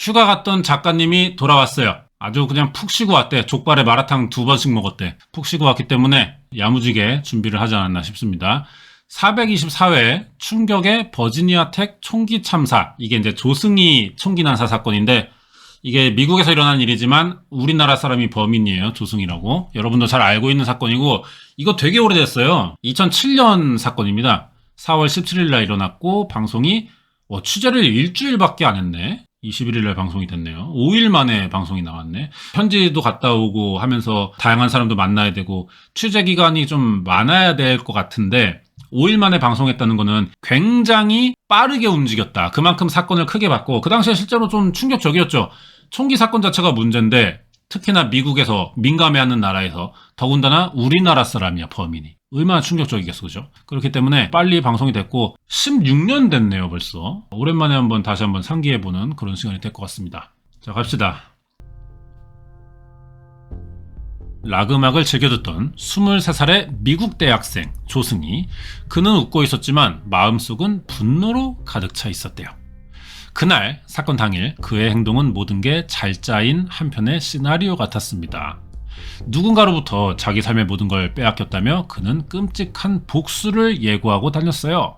휴가 갔던 작가님이 돌아왔어요. 아주 그냥 푹 쉬고 왔대. 족발에 마라탕 2번씩 먹었대. 푹 쉬고 왔기 때문에 야무지게 준비를 하지 않았나 싶습니다. 424회 충격의 버지니아텍 총기 참사. 이게 이제 조승희 총기 난사 사건인데 이게 미국에서 일어난 일이지만 우리나라 사람이 범인이에요. 조승희라고. 여러분도 잘 알고 있는 사건이고 이거 되게 오래됐어요. 2007년 사건입니다. 4월 17일 날 일어났고 방송이 취재를 일주일밖에 안 했네. 21일 날 방송이 됐네요. 5일 만에 방송이 나왔네. 현지도 갔다 오고 하면서 다양한 사람도 만나야 되고 취재 기간이 좀 많아야 될 것 같은데 5일 만에 방송했다는 거는 굉장히 빠르게 움직였다. 그만큼 사건을 크게 봤고 그 당시에 실제로 좀 충격적이었죠. 총기 사건 자체가 문제인데 특히나 미국에서 민감해하는 나라에서 더군다나 우리나라 사람이야 범인이. 얼마나 충격적이겠어, 그죠? 그렇기 때문에 빨리 방송이 됐고 16년 됐네요 벌써. 오랜만에 다시 한번 상기해보는 그런 시간이 될 것 같습니다. 자, 갑시다. 락 음악을 즐겨 듣던 23살의 미국 대학생 조승희. 그는 웃고 있었지만 마음속은 분노로 가득 차 있었대요. 그날 사건 당일 그의 행동은 모든 게 잘 짜인 한편의 시나리오 같았습니다. 누군가로부터 자기 삶의 모든 걸 빼앗겼다며 그는 끔찍한 복수를 예고하고 다녔어요.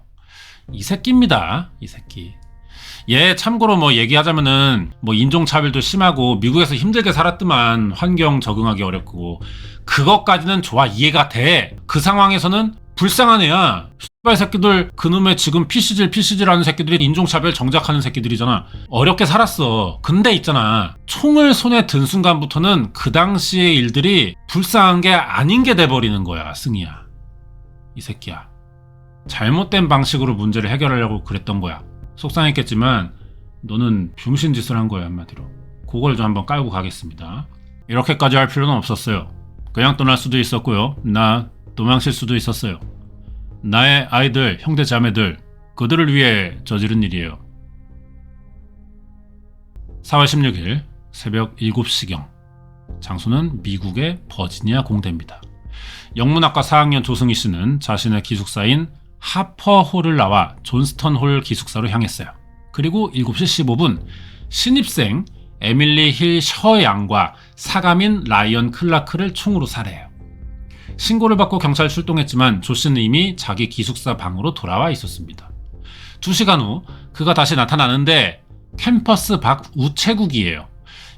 이 새끼입니다. 이 새끼. 얘 참고로 얘기하자면은 인종차별도 심하고 미국에서 힘들게 살았더만 환경 적응하기 어렵고 그것까지는 좋아 이해가 돼. 그 상황에서는 불쌍한 애야. 씨발 새끼들 그놈의 지금 PC질 하는 새끼들이 인종차별 정작하는 새끼들이잖아. 어렵게 살았어. 근데 있잖아. 총을 손에 든 순간부터는 그 당시의 일들이 불쌍한 게 아닌 게 돼버리는 거야. 승희야. 이 새끼야. 잘못된 방식으로 문제를 해결하려고 그랬던 거야. 속상했겠지만 너는 병신 짓을 한 거야 한마디로. 그걸 좀 한번 깔고 가겠습니다. 이렇게까지 할 필요는 없었어요. 그냥 떠날 수도 있었고요. 나 도망칠 수도 있었어요. 나의 아이들, 형제 자매들, 그들을 위해 저지른 일이에요. 4월 16일 새벽 7시경. 장소는 미국의 버지니아 공대입니다. 영문학과 4학년 조승희 씨는 자신의 기숙사인 하퍼홀을 나와 존스턴 홀 기숙사로 향했어요. 그리고 7시 15분 신입생 에밀리 힐 셔 양과 사감인 라이언 클라크를 총으로 살해해요. 신고를 받고 경찰 출동했지만 조 씨는 이미 자기 기숙사 방으로 돌아와 있었습니다. 2시간 후 그가 다시 나타나는데 캠퍼스 밖 우체국이에요.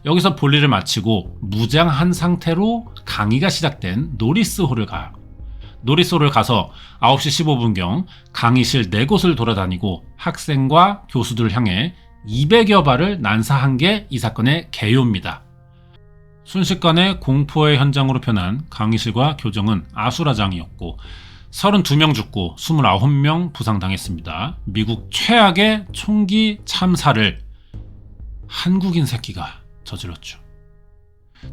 여기서 볼일을 마치고 무장한 상태로 강의가 시작된 노리스홀을 가요. 노리스홀을 가서 9시 15분경 강의실 4곳을 돌아다니고 학생과 교수들을 향해 200여 발을 난사한 게 이 사건의 개요입니다. 순식간에 공포의 현장으로 변한 강의실과 교정은 아수라장이었고 32명 죽고 29명 부상당했습니다. 미국 최악의 총기 참사를 한국인 새끼가 저질렀죠.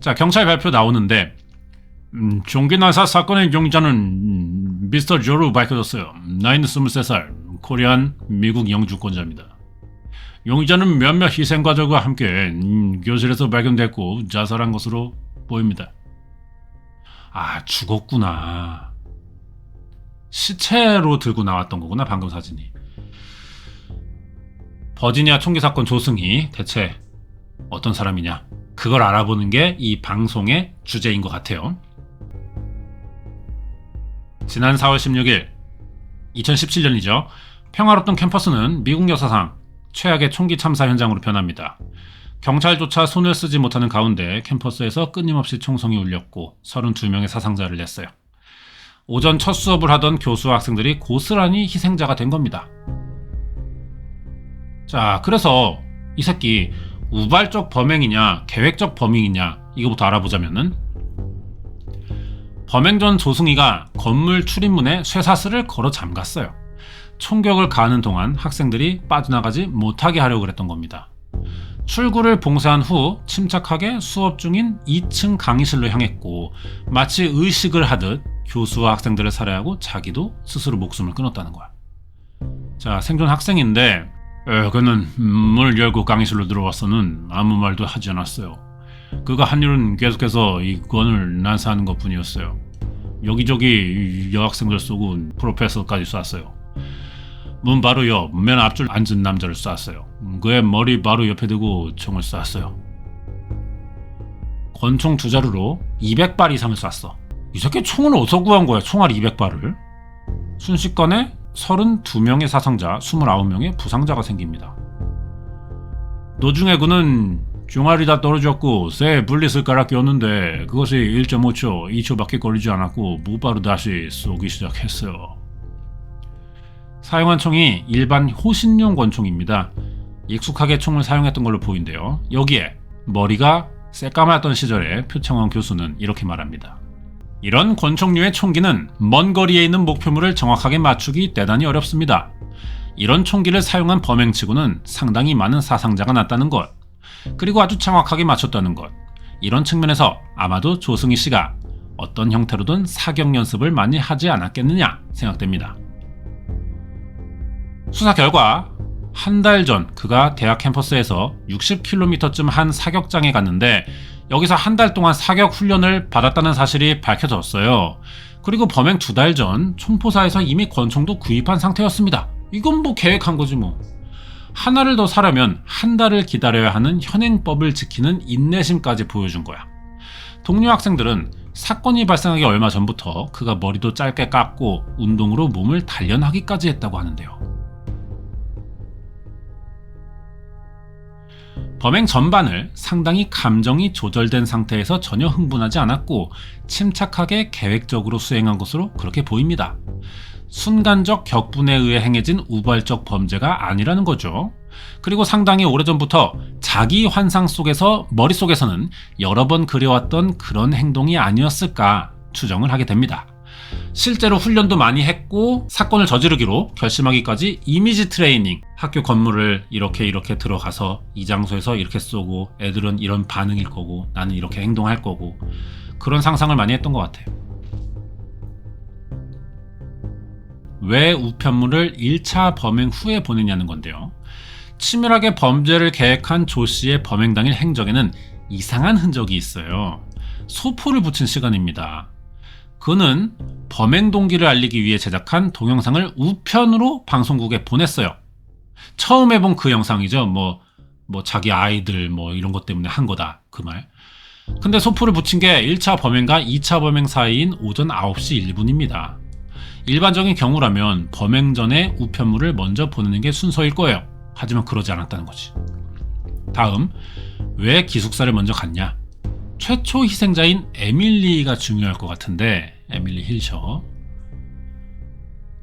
자, 경찰 발표 나오는데 총기 난사 사건의 용의자는 미스터 조로 밝혀졌어요. 나이는 23살, 코리안 미국 영주권자입니다. 용의자는 몇몇 희생가족과 함께 교실에서 발견됐고 자살한 것으로 보입니다. 아, 죽었구나. 시체로 들고 나왔던 거구나, 방금 사진이. 버지니아 총기 사건 조승희, 대체 어떤 사람이냐? 그걸 알아보는 게 이 방송의 주제인 것 같아요. 지난 4월 16일, 2017년이죠. 평화롭던 캠퍼스는 미국 역사상 최악의 총기 참사 현장으로 변합니다. 경찰조차 손을 쓰지 못하는 가운데 캠퍼스에서 끊임없이 총성이 울렸고 32명의 사상자를 냈어요. 오전 첫 수업을 하던 교수와 학생들이 고스란히 희생자가 된 겁니다. 자, 그래서 이 새끼 우발적 범행이냐 계획적 범행이냐 이거부터 알아보자면은 범행 전 조승희가 건물 출입문에 쇠사슬을 걸어 잠갔어요. 총격을 가하는 동안 학생들이 빠져나가지 못하게 하려고 그랬던 겁니다. 출구를 봉쇄한 후 침착하게 수업 중인 2층 강의실로 향했고 마치 의식을 하듯 교수와 학생들을 살해하고 자기도 스스로 목숨을 끊었다는 거야. 자, 생존 학생인데 그는 문을 열고 강의실로 들어와서는 아무 말도 하지 않았어요. 그가 한 일은 계속해서 이 건을 난사하는 것 뿐이었어요. 여기저기 여학생들 쏘고 프로페서까지 쐈어요. 문 바로 옆 맨 앞줄 앉은 남자를 쐈어요. 그의 머리 바로 옆에 두고 총을 쐈어요. 권총 2자루로 200발 이상을 쐈어. 이 새끼 총을 어디서 구한 거야? 총알 200발을. 순식간에 32명의 사상자, 29명의 부상자가 생깁니다. 노중의 군은 종알이 다 떨어졌고 새 분리슬 갈아 끼웠는데 그것이 1.5초, 2초밖에 걸리지 않았고 무바로 다시 쏘기 시작했어요. 사용한 총이 일반 호신용 권총입니다. 익숙하게 총을 사용했던 걸로 보이는데요. 여기에 머리가 새까맣던 시절에 표창원 교수는 이렇게 말합니다. 이런 권총류의 총기는 먼 거리에 있는 목표물을 정확하게 맞추기 대단히 어렵습니다. 이런 총기를 사용한 범행치고는 상당히 많은 사상자가 났다는 것, 그리고 아주 정확하게 맞췄다는 것, 이런 측면에서 아마도 조승희 씨가 어떤 형태로든 사격 연습을 많이 하지 않았겠느냐 생각됩니다. 수사 결과 한 달 전 그가 대학 캠퍼스에서 60km쯤 한 사격장에 갔는데 여기서 한 달 동안 사격 훈련을 받았다는 사실이 밝혀졌어요. 그리고 범행 2달 전 총포사에서 이미 권총도 구입한 상태였습니다. 이건 뭐 계획한 거지 뭐. 하나를 더 사려면 한 달을 기다려야 하는 현행법을 지키는 인내심까지 보여준 거야. 동료 학생들은 사건이 발생하기 얼마 전부터 그가 머리도 짧게 깎고 운동으로 몸을 단련하기까지 했다고 하는데요. 범행 전반을 상당히 감정이 조절된 상태에서 전혀 흥분하지 않았고 침착하게 계획적으로 수행한 것으로 그렇게 보입니다. 순간적 격분에 의해 행해진 우발적 범죄가 아니라는 거죠. 그리고 상당히 오래전부터 자기 환상 속에서 머릿속에서는 여러 번 그려왔던 그런 행동이 아니었을까 추정을 하게 됩니다. 실제로 훈련도 많이 했고 사건을 저지르기로 결심하기까지 이미지 트레이닝, 학교 건물을 이렇게 들어가서 이 장소에서 이렇게 쏘고 애들은 이런 반응일 거고 나는 이렇게 행동할 거고 그런 상상을 많이 했던 것 같아요. 왜 우편물을 1차 범행 후에 보내냐는 건데요. 치밀하게 범죄를 계획한 조 씨의 범행 당일 행적에는 이상한 흔적이 있어요. 소포를 붙인 시간입니다. 그는 범행 동기를 알리기 위해 제작한 동영상을 우편으로 방송국에 보냈어요. 처음 해본 그 영상이죠. 뭐 자기 아이들 이런 것 때문에 한 거다 그 말. 근데 소포를 붙인 게 1차 범행과 2차 범행 사이인 오전 9시 1분입니다. 일반적인 경우라면 범행 전에 우편물을 먼저 보내는 게 순서일 거예요. 하지만 그러지 않았다는 거지. 다음, 왜 기숙사를 먼저 갔냐? 최초 희생자인 에밀리가 중요할 것 같은데 에밀리 힐셔.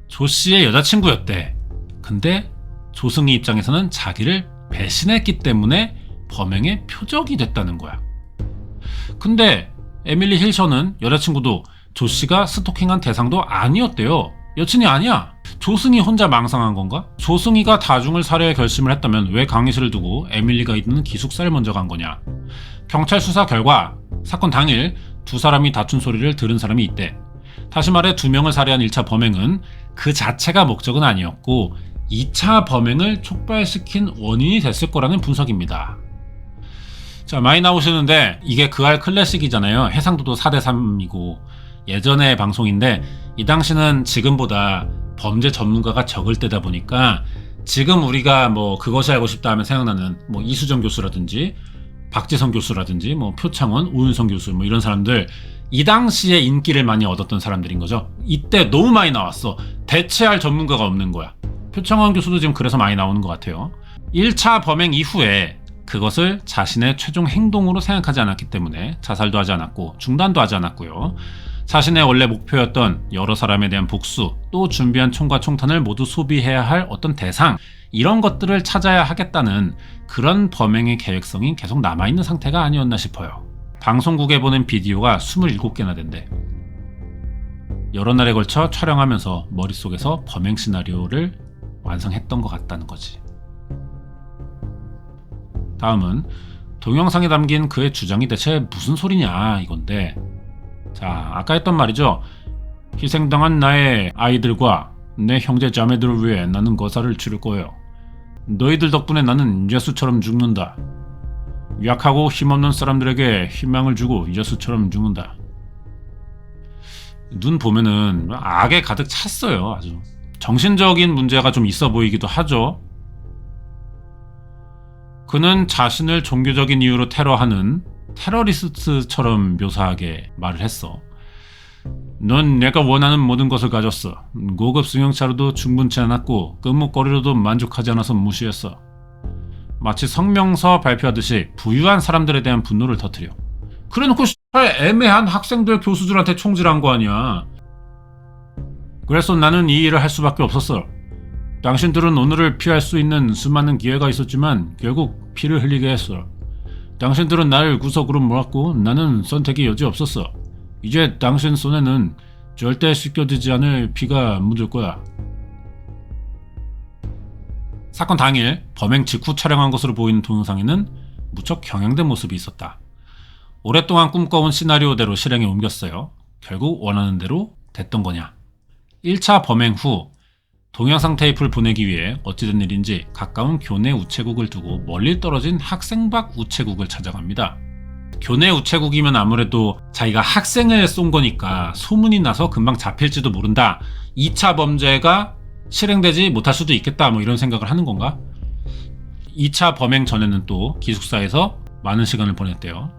조 씨의 여자친구였대. 근데 조승희 입장에서는 자기를 배신했기 때문에 범행의 표적이 됐다는 거야. 근데 에밀리 힐셔는 여자친구도 조 씨가 스토킹한 대상도 아니었대요. 여친이 아니야. 조승희 혼자 망상한 건가? 조승희가 다중을 살해할 결심을 했다면 왜 강의실을 두고 에밀리가 있는 기숙사를 먼저 간 거냐? 경찰 수사 결과 사건 당일 2사람이 다툰 소리를 들은 사람이 있대. 다시 말해 2명을 살해한 1차 범행은 그 자체가 목적은 아니었고 2차 범행을 촉발시킨 원인이 됐을 거라는 분석입니다. 자, 많이 나오시는데 이게 그알 클래식이잖아요. 해상도도 4대3이고 예전의 방송인데 이 당시는 지금보다 범죄 전문가가 적을 때다 보니까 지금 우리가 그것이 알고 싶다 하면 생각나는 이수정 교수라든지 박지성 교수라든지 표창원, 오윤성 교수 이런 사람들 이 당시에 인기를 많이 얻었던 사람들인 거죠. 이때 너무 많이 나왔어. 대체할 전문가가 없는 거야. 표창원 교수도 지금 그래서 많이 나오는 것 같아요. 1차 범행 이후에 그것을 자신의 최종 행동으로 생각하지 않았기 때문에 자살도 하지 않았고 중단도 하지 않았고요. 자신의 원래 목표였던 여러 사람에 대한 복수, 또 준비한 총과 총탄을 모두 소비해야 할 어떤 대상, 이런 것들을 찾아야 하겠다는 그런 범행의 계획성이 계속 남아있는 상태가 아니었나 싶어요. 방송국에 보낸 비디오가 27개나 된대. 여러 날에 걸쳐 촬영하면서 머릿속에서 범행 시나리오를 완성했던 것 같다는 거지. 다음은 동영상에 담긴 그의 주장이 대체 무슨 소리냐 이건데, 자, 아까 했던 말이죠. 희생당한 나의 아이들과 내 형제 자매들을 위해 나는 거사를 치를 거예요. 너희들 덕분에 나는 예수처럼 죽는다. 약하고 힘없는 사람들에게 희망을 주고 예수처럼 죽는다. 눈 보면은 악에 가득 찼어요. 아주 정신적인 문제가 좀 있어 보이기도 하죠. 그는 자신을 종교적인 이유로 테러하는 테러리스트처럼 묘사하게 말을 했어. 넌 내가 원하는 모든 것을 가졌어. 고급 승용차로도 충분치 않았고 금목걸이로도 만족하지 않아서 무시했어. 마치 성명서 발표하듯이 부유한 사람들에 대한 분노를 터뜨려. 그래놓고 애매한 학생들 교수들한테 총질한 거 아니야. 그래서 나는 이 일을 할 수밖에 없었어. 당신들은 오늘을 피할 수 있는 수많은 기회가 있었지만 결국 피를 흘리게 했어. 당신들은 나를 구석으로 몰았고 나는 선택의 여지 없었어. 이제 당신 손에는 절대 씻겨지지 않을 피가 묻을 거야. 사건 당일 범행 직후 촬영한 것으로 보이는 동영상에는 무척 경향된 모습이 있었다. 오랫동안 꿈꿔온 시나리오대로 실행에 옮겼어요. 결국 원하는 대로 됐던 거냐. 1차 범행 후 동영상 테이프를 보내기 위해 어찌된 일인지 가까운 교내 우체국을 두고 멀리 떨어진 학생 밖 우체국을 찾아갑니다. 교내 우체국이면 아무래도 자기가 학생을 쏜 거니까 소문이 나서 금방 잡힐지도 모른다. 2차 범죄가 실행되지 못할 수도 있겠다. 뭐 이런 생각을 하는 건가? 2차 범행 전에는 또 기숙사에서 많은 시간을 보냈대요.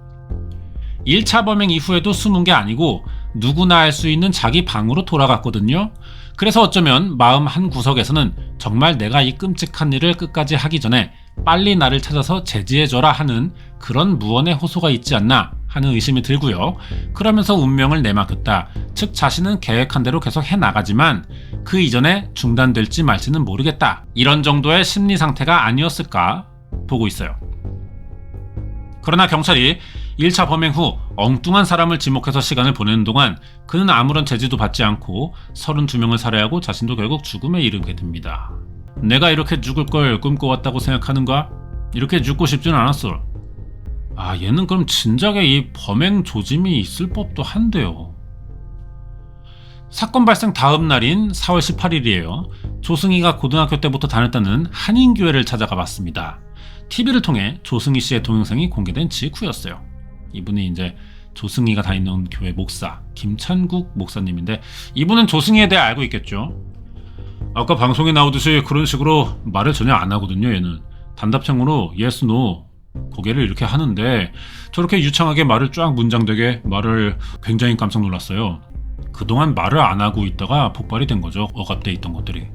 1차 범행 이후에도 숨은 게 아니고 누구나 알 수 있는 자기 방으로 돌아갔거든요. 그래서 어쩌면 마음 한 구석에서는 정말 내가 이 끔찍한 일을 끝까지 하기 전에 빨리 나를 찾아서 제지해줘라 하는 그런 무언의 호소가 있지 않나 하는 의심이 들고요. 그러면서 운명을 내맡겼다. 즉 자신은 계획한 대로 계속 해나가지만 그 이전에 중단될지 말지는 모르겠다. 이런 정도의 심리 상태가 아니었을까 보고 있어요. 그러나 경찰이 1차 범행 후 엉뚱한 사람을 지목해서 시간을 보내는 동안 그는 아무런 제지도 받지 않고 32명을 살해하고 자신도 결국 죽음에 이르게 됩니다. 내가 이렇게 죽을 걸 꿈꿔왔다고 생각하는가? 이렇게 죽고 싶진 않았어. 얘는 그럼 진작에 이 범행 조짐이 있을 법도 한데요. 사건 발생 다음 날인 4월 18일이에요. 조승희가 고등학교 때부터 다녔다는 한인교회를 찾아가 봤습니다. TV를 통해 조승희 씨의 동영상이 공개된 직후였어요. 이분이 이제 조승희가 다니는 교회 목사 김찬국 목사님인데 이분은 조승희에 대해 알고 있겠죠. 아까 방송에 나오듯이 그런 식으로 말을 전혀 안 하거든요. 얘는 단답형으로 yes, no 고개를 이렇게 하는데 저렇게 유창하게 말을 쫙 문장되게 말을 굉장히 깜짝 놀랐어요. 그동안 말을 안 하고 있다가 폭발이 된 거죠. 억압돼 있던 것들이.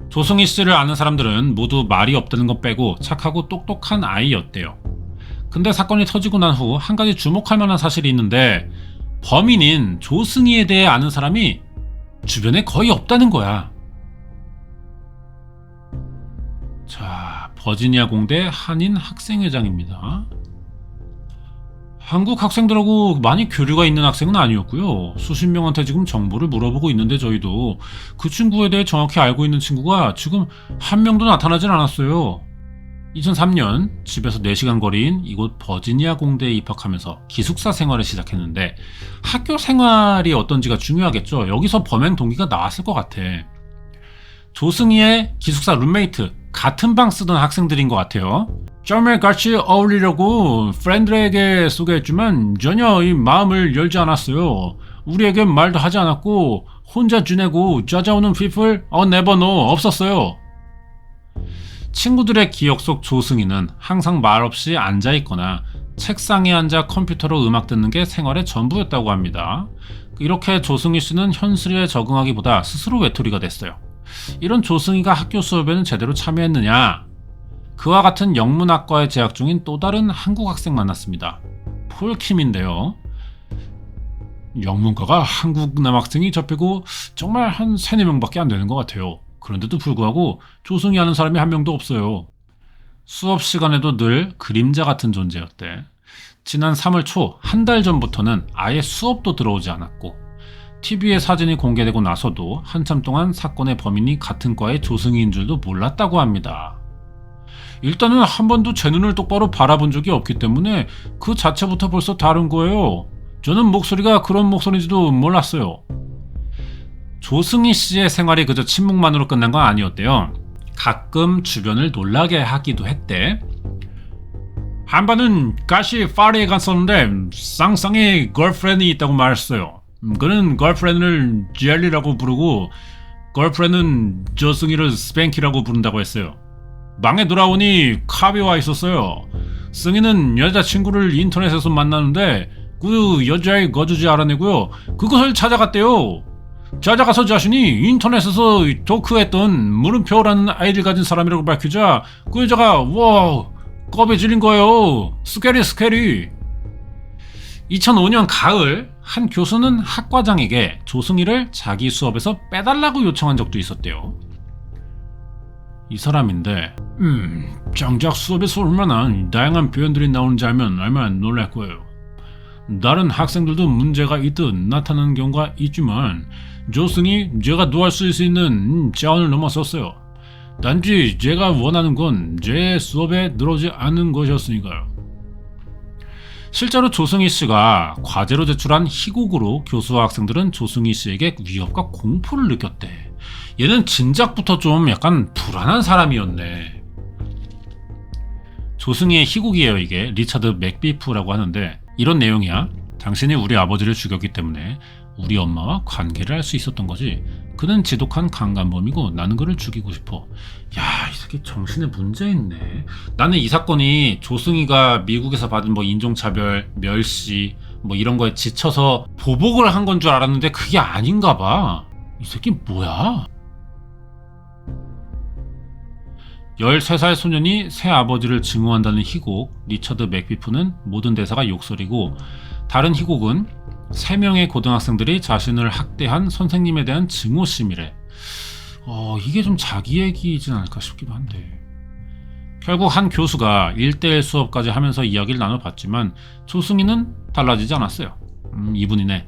조승희 씨를 아는 사람들은 모두 말이 없다는 것 빼고 착하고 똑똑한 아이였대요. 근데 사건이 터지고 난 후 한 가지 주목할 만한 사실이 있는데 범인인 조승희에 대해 아는 사람이 주변에 거의 없다는 거야. 자, 버지니아 공대 한인 학생회장입니다. 한국 학생들하고 많이 교류가 있는 학생은 아니었고요. 수십 명한테 지금 정보를 물어보고 있는데 저희도 그 친구에 대해 정확히 알고 있는 친구가 지금 한 명도 나타나진 않았어요. 2003년 집에서 4시간 거리인 이곳 버지니아 공대에 입학하면서 기숙사 생활을 시작했는데 학교 생활이 어떤지가 중요하겠죠. 여기서 범행 동기가 나왔을 것 같아. 조승희의 기숙사 룸메이트, 같은 방 쓰던 학생들인 것 같아요. 처음에 같이 어울리려고 프렌드에게 소개했지만 전혀 이 마음을 열지 않았어요. 우리에게 말도 하지 않았고 혼자 지내고 찾아오는 people never know 없었어요. 친구들의 기억 속 조승희는 항상 말없이 앉아있거나 책상에 앉아 컴퓨터로 음악 듣는 게 생활의 전부였다고 합니다. 이렇게 조승희 씨는 현실에 적응하기보다 스스로 외톨이가 됐어요. 이런 조승희가 학교 수업에는 제대로 참여했느냐? 그와 같은 영문학과에 재학 중인 또 다른 한국 학생 만났습니다. 폴킴인데요. 영문과가 한국 남학생이 접히고 정말 한 3-4명밖에 안 되는 것 같아요. 그런데도 불구하고 조승희 하는 사람이 한 명도 없어요. 수업 시간에도 늘 그림자 같은 존재였대. 지난 3월 초 한 달 전부터는 아예 수업도 들어오지 않았고 TV에 사진이 공개되고 나서도 한참 동안 사건의 범인이 같은 과의 조승희인 줄도 몰랐다고 합니다. 일단은 한 번도 제 눈을 똑바로 바라본 적이 없기 때문에 그 자체부터 벌써 다른 거예요. 저는 목소리가 그런 목소리인지도 몰랐어요. 조승희 씨의 생활이 그저 침묵만으로 끝난 건 아니었대요. 가끔 주변을 놀라게 하기도 했대. 한 번은 같이 파리에 갔었는데 쌍쌍이 걸프렌이 있다고 말했어요. 그는 걸프렌을 젤리라고 부르고 걸프렌드는 저승이를 스팽키라고 부른다고 했어요. 망에 돌아오니 카비 와 있었어요. 승희는 여자친구를 인터넷에서 만나는데 그 여자의 거주지 알아내고요. 그것을 찾아갔대요. 찾아가서 자신이 인터넷에서 토크했던 물음표라는 아이디를 가진 사람이라고 밝히자 그 여자가 와 겁에 질린 거예요. 스케리. 2005년 가을 한 교수는 학과장에게 조승희를 자기 수업에서 빼달라고 요청한 적도 있었대요. 이 사람인데 정작 수업에서 얼마나 다양한 표현들이 나오는지 알면 얼마나 놀랄 거예요. 다른 학생들도 문제가 있듯 나타나는 경우가 있지만 조승희 제가 도와줄 수 있는 자원을 넘어섰어요. 단지 제가 원하는 건 제 수업에 들어오지 않는 것이었으니까요. 실제로 조승희 씨가 과제로 제출한 희곡으로 교수와 학생들은 조승희 씨에게 위협과 공포를 느꼈대. 얘는 진작부터 좀 약간 불안한 사람이었네. 조승희의 희곡이에요. 이게 리차드 맥비프라고 하는데 이런 내용이야. 당신이 우리 아버지를 죽였기 때문에 우리 엄마와 관계를 할 수 있었던 거지. 그는 지독한 강간범이고 나는 그를 죽이고 싶어. 야, 이 새끼 정신에 문제 있네. 나는 이 사건이 조승희가 미국에서 받은 뭐 인종차별, 멸시 뭐 이런 거에 지쳐서 보복을 한 건 줄 알았는데 그게 아닌가 봐. 이 새끼 뭐야? 13살 소년이 새 아버지를 증오한다는 희곡 리처드 맥비프는 모든 대사가 욕설이고 다른 희곡은 3명의 고등학생들이 자신을 학대한 선생님에 대한 증오심이래. 이게 좀 자기 얘기이진 않을까 싶기도 한데. 결국 한 교수가 1대1 수업까지 하면서 이야기를 나눠봤지만 조승희는 달라지지 않았어요. 이분이네.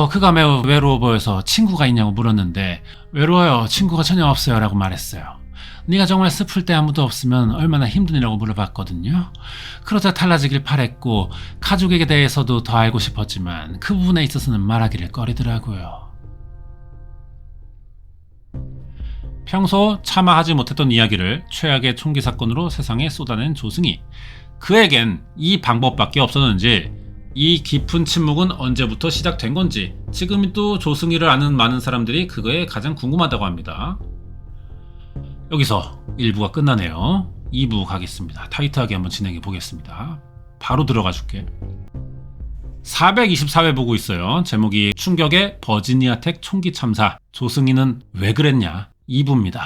그가 매우 외로워 보여서 친구가 있냐고 물었는데 외로워요. 친구가 전혀 없어요 라고 말했어요. 네가 정말 슬플 때 아무도 없으면 얼마나 힘드니라고 물어봤거든요. 그러자 달라지길 바랬고 가족에게 대해서도 더 알고 싶었지만 그 부분에 있어서는 말하기를 꺼리더라고요. 평소 차마 하지 못했던 이야기를 최악의 총기 사건으로 세상에 쏟아낸 조승희. 그에겐 이 방법밖에 없었는지 이 깊은 침묵은 언제부터 시작된 건지 지금도 조승희를 아는 많은 사람들이 그거에 가장 궁금하다고 합니다. 여기서 1부가 끝나네요. 2부 가겠습니다. 타이트하게 한번 진행해 보겠습니다. 바로 들어가 줄게. 424회 보고 있어요. 제목이 충격의 버지니아텍 총기 참사. 조승희는 왜 그랬냐? 2부입니다.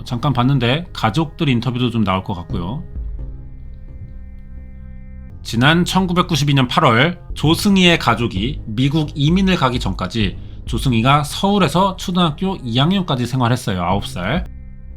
잠깐 봤는데 가족들 인터뷰도 좀 나올 것 같고요. 지난 1992년 8월 조승희의 가족이 미국 이민을 가기 전까지 조승희가 서울에서 초등학교 2학년까지 생활했어요. 9살.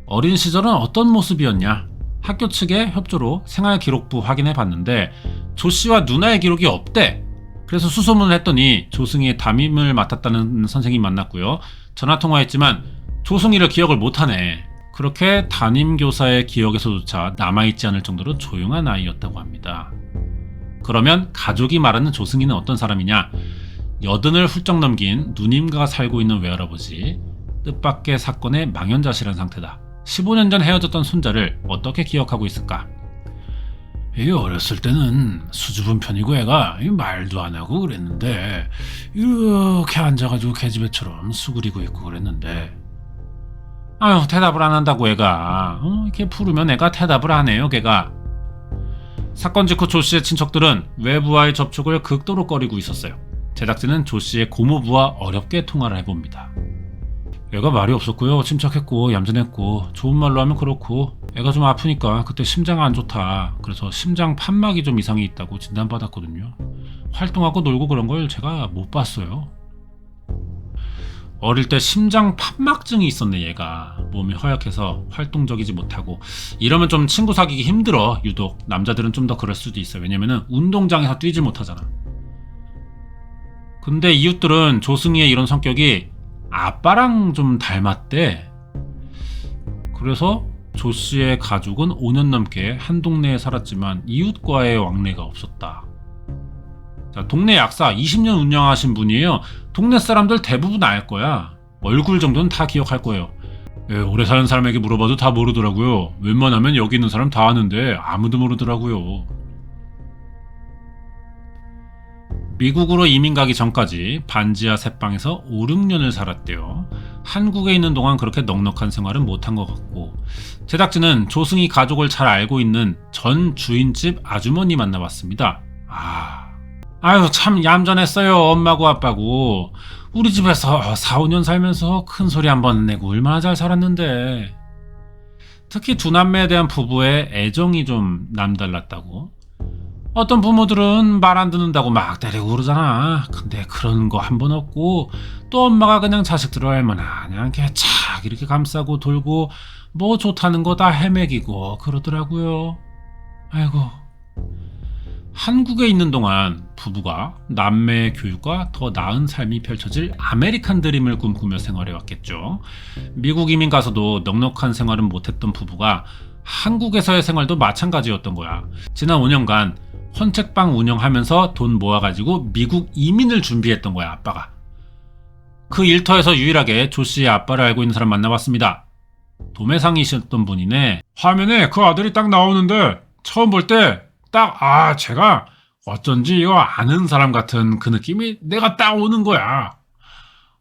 어린 시절은 어떤 모습이었냐? 학교 측의 협조로 생활기록부 확인해 봤는데 조씨와 누나의 기록이 없대. 그래서 수소문을 했더니 조승희의 담임을 맡았다는 선생님이 만났고요. 전화통화했지만 조승희를 기억을 못하네. 그렇게 담임교사의 기억에서조차 남아있지 않을 정도로 조용한 아이였다고 합니다. 그러면 가족이 말하는 조승희는 어떤 사람이냐? 80을 훌쩍 넘긴 누님과 살고 있는 외할아버지, 뜻밖의 사건의 망연자실한 상태다. 15년 전 헤어졌던 손자를 어떻게 기억하고 있을까? 어렸을 때는 수줍은 편이고 애가 말도 안 하고 그랬는데 이렇게 앉아가지고 계집애처럼 수그리고 있고 그랬는데 대답을 안 한다고 애가 이렇게 부르면 애가 대답을 안 해요. 걔가. 사건 직후 조씨의 친척들은 외부와의 접촉을 극도로 꺼리고 있었어요. 제작진은 조씨의 고모부와 어렵게 통화를 해봅니다. 애가 말이 없었고요. 침착했고 얌전했고 좋은 말로 하면 그렇고 애가 좀 아프니까 그때 심장 안 좋다. 그래서 심장 판막이 좀 이상이 있다고 진단받았거든요. 활동하고 놀고 그런 걸 제가 못 봤어요. 어릴 때 심장 판막증이 있었네. 얘가 몸이 허약해서 활동적이지 못하고 이러면 좀 친구 사귀기 힘들어. 유독 남자들은 좀 더 그럴 수도 있어요. 왜냐면은 운동장에서 뛰지 못하잖아. 근데 이웃들은 조승희의 이런 성격이 아빠랑 좀 닮았대. 그래서 조씨의 가족은 5년 넘게 한 동네에 살았지만 이웃과의 왕래가 없었다. 자, 동네 약사 20년 운영하신 분이에요. 동네 사람들 대부분 알 거야. 얼굴 정도는 다 기억할 거예요. 오래 사는 사람에게 물어봐도 다 모르더라고요. 웬만하면 여기 있는 사람 다 아는데 아무도 모르더라고요. 미국으로 이민 가기 전까지 반지하 새방에서 5, 6년을 살았대요. 한국에 있는 동안 그렇게 넉넉한 생활은 못한 것 같고, 제작진은 조승희 가족을 잘 알고 있는 전 주인집 아주머니 만나봤습니다. 아유 참 얌전했어요. 엄마고 아빠고. 우리 집에서 4, 5년 살면서 큰 소리 한 번 내고 얼마나 잘 살았는데. 특히 두 남매에 대한 부부의 애정이 좀 남달랐다고. 어떤 부모들은 말 안 듣는다고 막 때리고 그러잖아. 근데 그런 거 한 번 없고, 또 엄마가 그냥 자식들을 얼마나 그냥 개착 이렇게 감싸고 돌고 뭐 좋다는 거 다 헤매기고 그러더라고요. 아이고. 한국에 있는 동안 부부가 남매의 교육과 더 나은 삶이 펼쳐질 아메리칸 드림을 꿈꾸며 생활해왔겠죠. 미국 이민 가서도 넉넉한 생활은 못했던 부부가 한국에서의 생활도 마찬가지였던 거야. 지난 5년간 헌책방 운영하면서 돈 모아가지고 미국 이민을 준비했던 거야, 아빠가. 그 일터에서 유일하게 조 씨의 아빠를 알고 있는 사람 만나봤습니다. 도매상이셨던 분이네. 화면에 그 아들이 딱 나오는데 처음 볼 때 딱 제가 어쩐지 이거 아는 사람 같은 그 느낌이 내가 딱 오는 거야.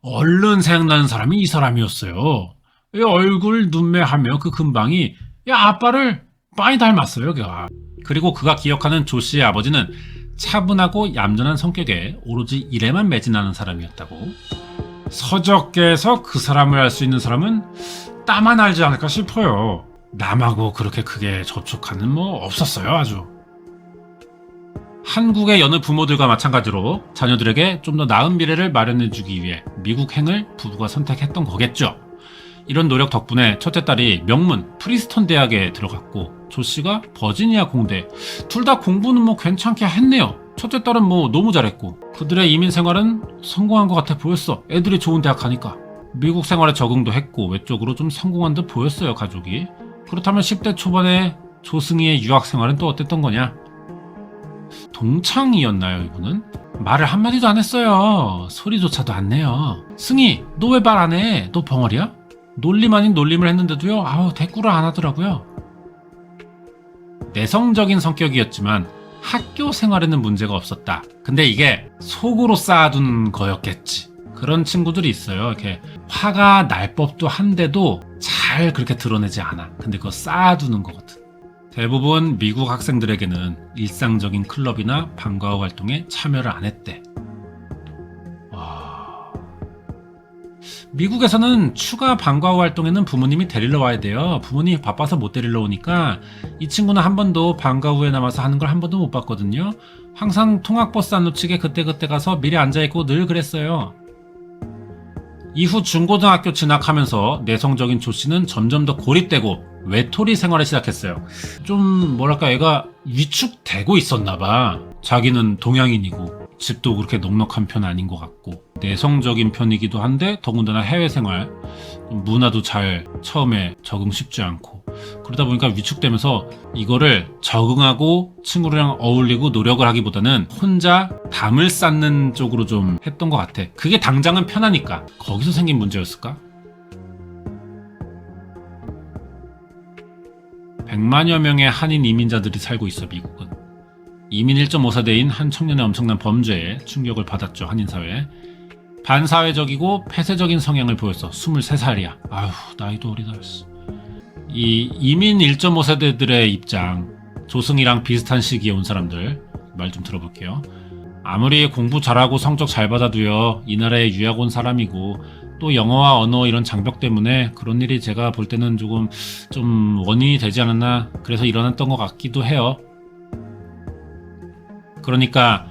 얼른 생각나는 사람이 이 사람이었어요. 이 얼굴 눈매하며 그 근방이 아빠를 많이 닮았어요, 걔가. 그리고 그가 기억하는 조 씨의 아버지는 차분하고 얌전한 성격에 오로지 일에만 매진하는 사람이었다고. 서적계에서 그 사람을 알 수 있는 사람은 따만 알지 않을까 싶어요. 남하고 그렇게 크게 접촉하는 없었어요, 아주. 한국의 여느 부모들과 마찬가지로 자녀들에게 좀 더 나은 미래를 마련해주기 위해 미국행을 부부가 선택했던 거겠죠. 이런 노력 덕분에 첫째 딸이 명문 프리스턴 대학에 들어갔고, 조 씨가 버지니아 공대. 둘 다 공부는 괜찮게 했네요. 첫째 딸은 너무 잘했고, 그들의 이민 생활은 성공한 것 같아 보였어. 애들이 좋은 대학 가니까. 미국 생활에 적응도 했고 외적으로 좀 성공한 듯 보였어요, 가족이. 그렇다면 10대 초반에 조승희의 유학 생활은 또 어땠던 거냐? 동창이었나요, 이분은? 말을 한마디도 안 했어요. 소리조차도 안 내요. 승희, 너 왜 말 안 해? 너 벙어리야? 놀림 아닌 놀림을 했는데도요, 대꾸를 안 하더라고요. 내성적인 성격이었지만 학교 생활에는 문제가 없었다. 근데 이게 속으로 쌓아둔 거였겠지. 그런 친구들이 있어요. 이렇게 화가 날 법도 한데도 잘 그렇게 드러내지 않아. 근데 그거 쌓아두는 거거든. 대부분 미국 학생들에게는 일상적인 클럽이나 방과후 활동에 참여를 안 했대. 미국에서는 추가 방과후 활동에는 부모님이 데리러 와야 돼요. 부모님이 바빠서 못 데리러 오니까 이 친구는 한 번도 방과후에 남아서 하는 걸 한 번도 못 봤거든요. 항상 통학버스 안 놓치게 그때그때 가서 미리 앉아있고 늘 그랬어요. 이후 중고등학교 진학하면서 내성적인 조 씨는 점점 더 고립되고 외톨이 생활을 시작했어요. 좀 애가 위축되고 있었나 봐. 자기는 동양인이고 집도 그렇게 넉넉한 편 아닌 것 같고 내성적인 편이기도 한데 더군다나 해외 생활 문화도 잘 처음에 적응 쉽지 않고 그러다 보니까 위축되면서 이거를 적응하고 친구들이랑 어울리고 노력을 하기보다는 혼자 담을 쌓는 쪽으로 좀 했던 것 같아. 그게 당장은 편하니까. 거기서 생긴 문제였을까? 100만여 명의 한인 이민자들이 살고 있어, 미국은. 이민 1.5세대인 한 청년의 엄청난 범죄에 충격을 받았죠, 한인사회. 반사회적이고 폐쇄적인 성향을 보였어. 23살이야. 아휴, 나이도 어리다. 이 이민 1.5세대들의 입장, 조승이랑 비슷한 시기에 온 사람들 말 좀 들어볼게요. 아무리 공부 잘하고 성적 잘 받아도요, 이 나라에 유학 온 사람이고 또 영어와 언어 이런 장벽 때문에 그런 일이 제가 볼 때는 조금 좀 원인이 되지 않았나, 그래서 일어났던 것 같기도 해요. 그러니까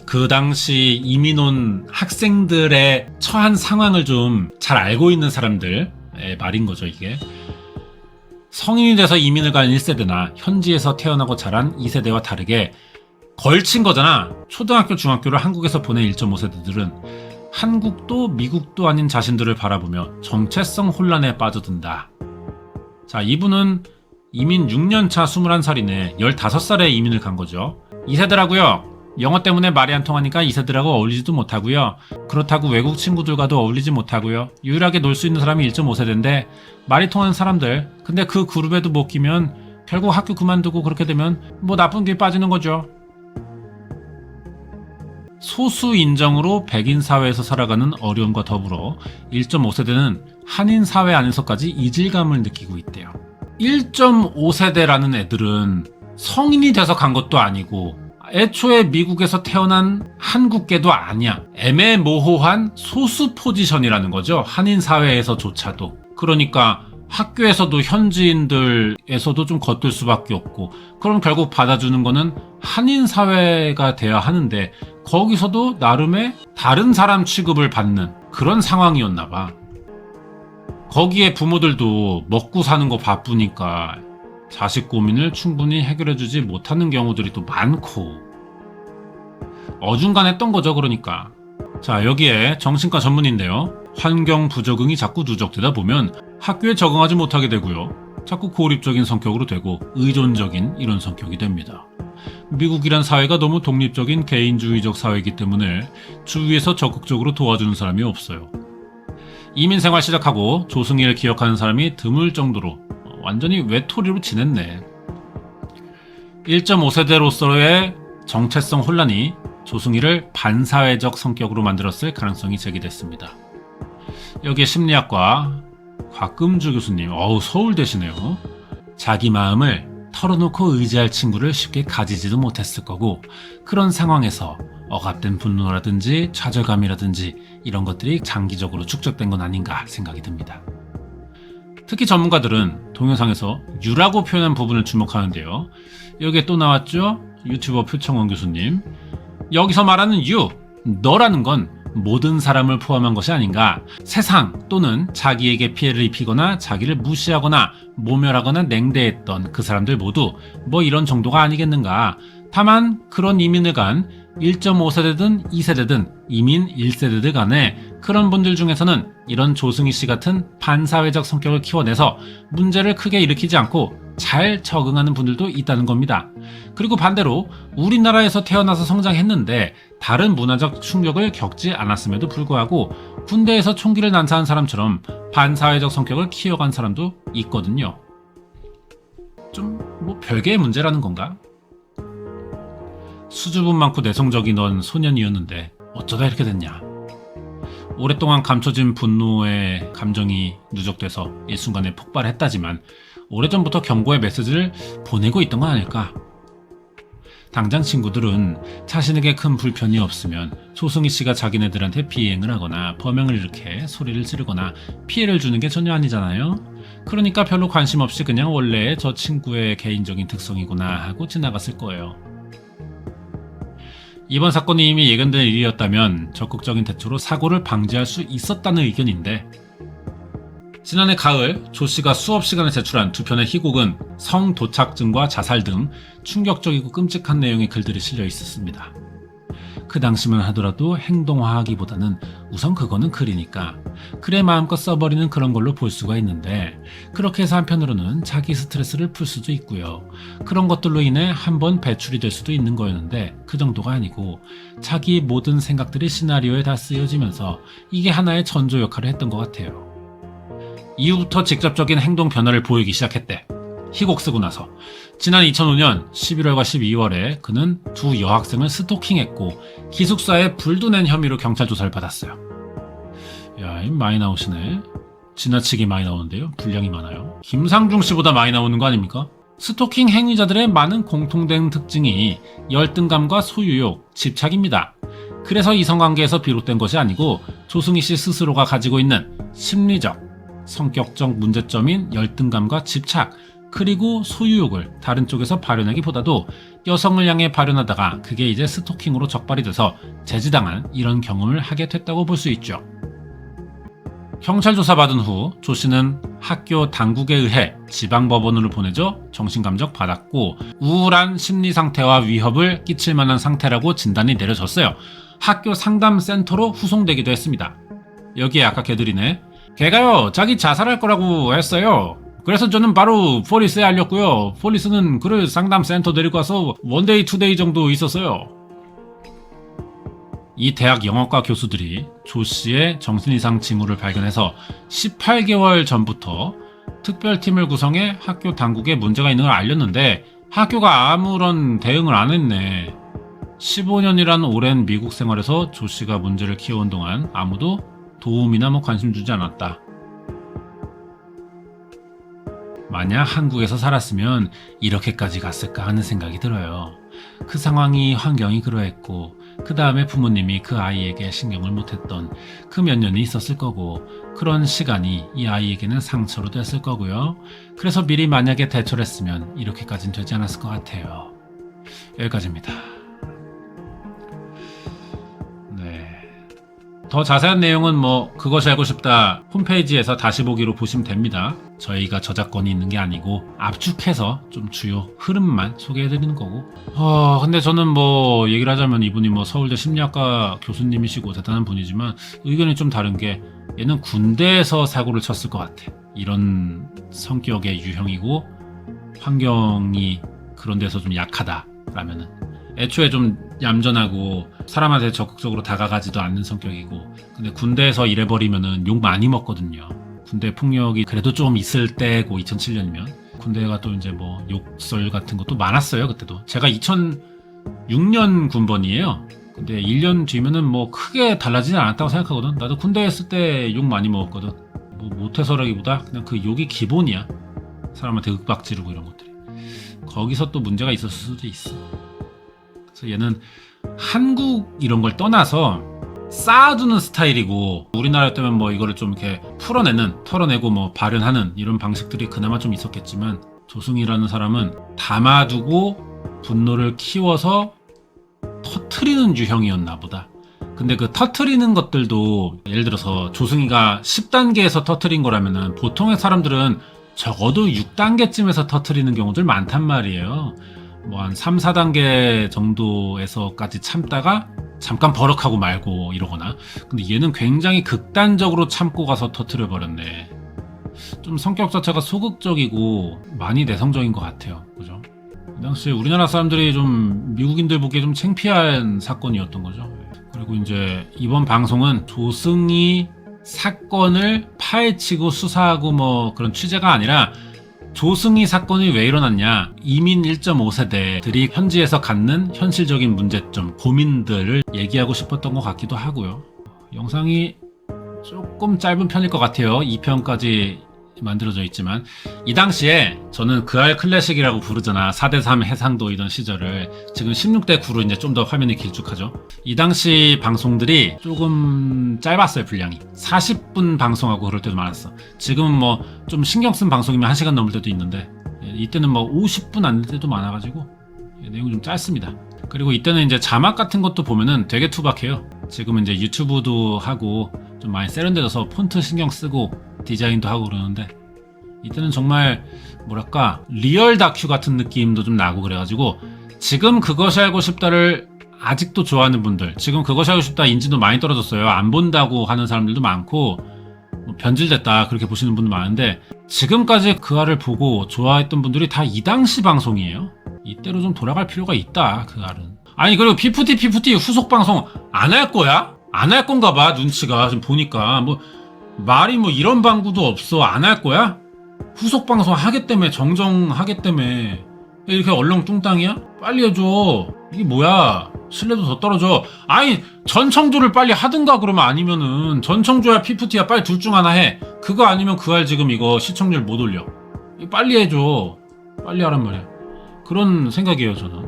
그 당시 이민 온 학생들의 처한 상황을 좀 잘 알고 있는 사람들의 말인 거죠, 이게. 성인이 돼서 이민을 간 1세대나 현지에서 태어나고 자란 2세대와 다르게 걸친 거잖아. 초등학교, 중학교를 한국에서 보낸 1.5세대들은 한국도 미국도 아닌 자신들을 바라보며 정체성 혼란에 빠져든다. 자, 이분은 이민 6년차 21살이네. 15살에 이민을 간 거죠. 2세대라고요. 영어 때문에 말이 안 통하니까 2세대라고 어울리지도 못하고요. 그렇다고 외국 친구들과도 어울리지 못하고요. 유일하게 놀 수 있는 사람이 1.5세대인데 말이 통하는 사람들. 근데 그 그룹에도 못 끼면 결국 학교 그만두고 그렇게 되면 나쁜 길 빠지는 거죠. 소수 인정으로 백인 사회에서 살아가는 어려움과 더불어 1.5세대는 한인 사회 안에서까지 이질감을 느끼고 있대요. 1.5세대라는 애들은 성인이 돼서 간 것도 아니고 애초에 미국에서 태어난 한국계도 아니야. 애매모호한 소수 포지션이라는 거죠. 한인 사회에서조차도. 그러니까 학교에서도 현지인들에서도 좀 겉돌 수밖에 없고, 그럼 결국 받아주는 거는 한인 사회가 돼야 하는데 거기서도 나름의 다른 사람 취급을 받는 그런 상황이었나 봐. 거기에 부모들도 먹고 사는 거 바쁘니까 자식 고민을 충분히 해결해주지 못하는 경우들이 또 많고 어중간했던 거죠. 그러니까 자, 여기에 정신과 전문인데요. 환경 부적응이 자꾸 누적되다 보면 학교에 적응하지 못하게 되고요. 자꾸 고립적인 성격으로 되고 의존적인 이런 성격이 됩니다. 미국이란 사회가 너무 독립적인 개인주의적 사회이기 때문에 주위에서 적극적으로 도와주는 사람이 없어요. 이민 생활 시작하고 조승희를 기억하는 사람이 드물 정도로 완전히 외톨이로 지냈네. 1.5세대로서의 정체성 혼란이 조승희를 반사회적 성격으로 만들었을 가능성이 제기됐습니다. 여기에 심리학과 곽금주 교수님, 서울대시네요. 자기 마음을 털어놓고 의지할 친구를 쉽게 가지지도 못했을 거고, 그런 상황에서 억압된 분노라든지 좌절감이라든지 이런 것들이 장기적으로 축적된 건 아닌가 생각이 듭니다. 특히 전문가들은 동영상에서 유라고 표현한 부분을 주목하는데요. 여기에 또 나왔죠? 유튜버 표창원 교수님. 여기서 말하는 유, 너라는 건 모든 사람을 포함한 것이 아닌가. 세상 또는 자기에게 피해를 입히거나 자기를 무시하거나 모멸하거나 냉대했던 그 사람들 모두 뭐 이런 정도가 아니겠는가. 다만 그런 이민을 간 1.5세대든 2세대든 이민 1세대들 간에 그런 분들 중에서는 이런 조승희 씨 같은 반사회적 성격을 키워내서 문제를 크게 일으키지 않고 잘 적응하는 분들도 있다는 겁니다. 그리고 반대로 우리나라에서 태어나서 성장했는데 다른 문화적 충격을 겪지 않았음에도 불구하고 군대에서 총기를 난사한 사람처럼 반사회적 성격을 키워간 사람도 있거든요. 좀 뭐 별개의 문제라는 건가? 수줍음 많고 내성적이던 소년이었는데 어쩌다 이렇게 됐냐. 오랫동안 감춰진 분노의 감정이 누적돼서 일순간에 폭발했다지만 오래전부터 경고의 메시지를 보내고 있던 건 아닐까. 당장 친구들은 자신에게 큰 불편이 없으면 조승희 씨가 자기네들한테 비행을 하거나 범행을 일으켜 소리를 지르거나 피해를 주는 게 전혀 아니잖아요. 그러니까 별로 관심 없이 그냥 원래 저 친구의 개인적인 특성이구나 하고 지나갔을 거예요. 이번 사건이 이미 예견된 일이었다면 적극적인 대처로 사고를 방지할 수 있었다는 의견인데, 지난해 가을 조 씨가 수업 시간에 제출한 두 편의 희곡은 성도착증과 자살 등 충격적이고 끔찍한 내용의 글들이 실려 있었습니다. 그 당시만 하더라도 행동화하기보다는 우선 그거는 글이니까 글에 마음껏 써버리는 그런 걸로 볼 수가 있는데, 그렇게 해서 한편으로는 자기 스트레스를 풀 수도 있고요. 그런 것들로 인해 한번 배출이 될 수도 있는 거였는데 그 정도가 아니고 자기 모든 생각들이 시나리오에 다 쓰여지면서 이게 하나의 전조 역할을 했던 것 같아요. 이후부터 직접적인 행동 변화를 보이기 시작했대. 희곡 쓰고 나서. 지난 2005년 11월과 12월에 그는 두 여학생을 스토킹했고 기숙사에 불도 낸 혐의로 경찰 조사를 받았어요. 야, 많이 나오시네. 지나치게 많이 나오는데요. 분량이 많아요. 김상중 씨보다 많이 나오는 거 아닙니까? 스토킹 행위자들의 많은 공통된 특징이 열등감과 소유욕, 집착입니다. 그래서 이성관계에서 비롯된 것이 아니고 조승희 씨 스스로가 가지고 있는 심리적, 성격적 문제점인 열등감과 집착, 그리고 소유욕을 다른 쪽에서 발현하기보다도 여성을 향해 발현하다가 그게 이제 스토킹으로 적발이 돼서 제지당한 이런 경험을 하게 됐다고 볼 수 있죠. 경찰 조사받은 후 조 씨는 학교 당국에 의해 지방법원으로 보내져 정신감정 받았고 우울한 심리 상태와 위협을 끼칠 만한 상태라고 진단이 내려졌어요. 학교 상담센터로 후송되기도 했습니다. 여기에 아까 걔들이네. 걔가요 자기 자살할 거라고 했어요. 그래서 저는 바로 폴리스에 알렸고요. 폴리스는 그를 상담센터 데리고 와서 원데이 투데이 정도 있었어요. 이 대학 영어과 교수들이 조 씨의 정신이상 징후를 발견해서 18개월 전부터 특별팀을 구성해 학교 당국에 문제가 있는 걸 알렸는데 학교가 아무런 대응을 안 했네. 15년이란 오랜 미국 생활에서 조 씨가 문제를 키워온 동안 아무도 도움이나 관심 주지 않았다. 만약 한국에서 살았으면 이렇게까지 갔을까 하는 생각이 들어요. 그 상황이 환경이 그러했고 그 다음에 부모님이 그 아이에게 신경을 못했던 그 몇 년이 있었을 거고 그런 시간이 이 아이에게는 상처로 됐을 거고요. 그래서 미리 만약에 대처를 했으면 이렇게까지는 되지 않았을 것 같아요. 여기까지입니다. 더 자세한 내용은 뭐 그것이 알고 싶다 홈페이지에서 다시 보기로 보시면 됩니다. 저희가 저작권이 있는 게 아니고 압축해서 좀 주요 흐름만 소개해드리는 거고. 근데 저는 뭐 얘기를 하자면 이분이 뭐 서울대 심리학과 교수님이시고 대단한 분이지만 의견이 좀 다른 게 얘는 군대에서 사고를 쳤을 것 같아. 이런 성격의 유형이고 환경이 그런 데서 좀 약하다라면은 애초에 좀 얌전하고 사람한테 적극적으로 다가가지도 않는 성격이고 근데 군대에서 이래버리면은 욕 많이 먹거든요. 군대 폭력이 그래도 좀 있을 때고 2007년이면 군대가 또 이제 뭐 욕설 같은 것도 많았어요. 그때도 제가 2006년 군번이에요. 근데 1년 뒤면은 뭐 크게 달라지지 않았다고 생각하거든. 나도 군대에 있을 때 욕 많이 먹었거든. 뭐 못해서라기보다 그냥 그 욕이 기본이야. 사람한테 윽박 지르고 이런 것들이. 거기서 또 문제가 있었을 수도 있어. 그래서 얘는 한국 이런 걸 떠나서 쌓아두는 스타일이고 우리나라였다면 뭐 이거를 좀 이렇게 털어내고 뭐 발현하는 이런 방식들이 그나마 좀 있었겠지만 조승이라는 사람은 담아두고 분노를 키워서 터트리는 유형이었나 보다. 근데 그 터트리는 것들도 예를 들어서 조승이가 10단계에서 터트린 거라면은 보통의 사람들은 적어도 6단계쯤에서 터트리는 경우들 많단 말이에요. 뭐 한 3, 4단계 정도에서까지 참다가 잠깐 버럭하고 말고 이러거나. 근데 얘는 굉장히 극단적으로 참고 가서 터트려 버렸네. 좀 성격 자체가 소극적이고 많이 내성적인 것 같아요. 그죠? 그 당시 우리나라 사람들이 좀 미국인들 보기에 좀 창피한 사건이었던 거죠. 그리고 이제 이번 방송은 조승이 사건을 파헤치고 수사하고 뭐 그런 취재가 아니라 조승이 사건이 왜 일어났냐, 이민 1.5세대들이 현지에서 갖는 현실적인 문제점, 고민들을 얘기하고 싶었던 것 같기도 하고요. 영상이 조금 짧은 편일 것 같아요. 2편까지 만들어져 있지만 이 당시에 저는 그알 클래식이라고 부르잖아. 4대3 해상도이던 시절을 지금 16대9로 이제 좀 더 화면이 길쭉하죠. 이 당시 방송들이 조금 짧았어요. 분량이 40분 방송하고 그럴 때도 많았어. 지금은 뭐 좀 신경 쓴 방송이면 1시간 넘을 때도 있는데 이때는 뭐 50분 안 될 때도 많아가지고 내용이 좀 짧습니다. 그리고 이때는 이제 자막 같은 것도 보면은 되게 투박해요. 지금은 이제 유튜브도 하고 좀 많이 세련돼져서 폰트 신경 쓰고 디자인도 하고 그러는데 이때는 정말 뭐랄까 리얼 다큐 같은 느낌도 좀 나고 그래가지고 지금 그것이 알고 싶다를 아직도 좋아하는 분들, 지금 그것이 알고 싶다 인지도 많이 떨어졌어요. 안 본다고 하는 사람들도 많고 뭐 변질됐다 그렇게 보시는 분도 많은데 지금까지 그 알을 보고 좋아했던 분들이 다 이 당시 방송이에요. 이때로 좀 돌아갈 필요가 있다. 그 알은. 아니 그리고 피프티 후속 방송 안 할 거야? 안 할 건가 봐. 눈치가 지금 보니까 뭐 말이 뭐 이런 방구도 없어. 안 할 거야? 후속 방송 하겠다며, 정정하겠다며. 이렇게 얼렁뚱땅이야? 빨리 해줘. 이게 뭐야? 신뢰도 더 떨어져. 아니 전청조를 빨리 하든가. 그러면 아니면은 전청조야 피프티야 빨리 둘 중 하나 해. 그거 아니면 그 알 지금 이거 시청률 못 올려. 빨리 해줘. 빨리 하란 말이야. 그런 생각이에요 저는.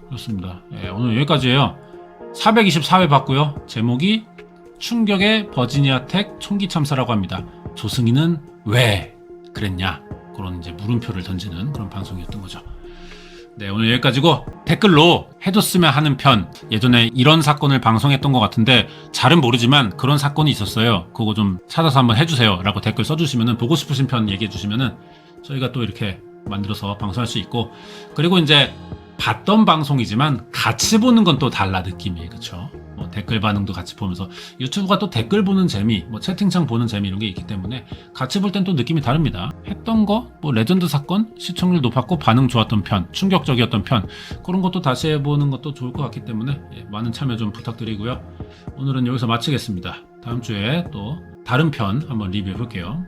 그렇습니다. 오늘 여기까지예요. 424회 봤고요. 제목이 충격의 버지니아 텍 총기 참사라고 합니다. 조승이는 왜 그랬냐, 그런 이제 물음표를 던지는 그런 방송이었던 거죠. 네, 오늘 여기까지고 댓글로 해줬으면 하는 편, 예전에 이런 사건을 방송했던 것 같은데 잘은 모르지만 그런 사건이 있었어요. 그거 좀 찾아서 한번 해주세요 라고 댓글 써주시면은, 보고 싶으신 편 얘기해 주시면은 저희가 또 이렇게 만들어서 방송할 수 있고, 그리고 이제 봤던 방송이지만 같이 보는 건 또 달라 느낌이. 그쵸? 뭐 댓글 반응도 같이 보면서, 유튜브가 또 댓글 보는 재미, 뭐 채팅창 보는 재미 이런 게 있기 때문에 같이 볼 땐 또 느낌이 다릅니다. 했던 거, 뭐 레전드 사건, 시청률 높았고 반응 좋았던 편, 충격적이었던 편, 그런 것도 다시 해보는 것도 좋을 것 같기 때문에 많은 참여 좀 부탁드리고요. 오늘은 여기서 마치겠습니다. 다음 주에 또 다른 편 한번 리뷰해 볼게요.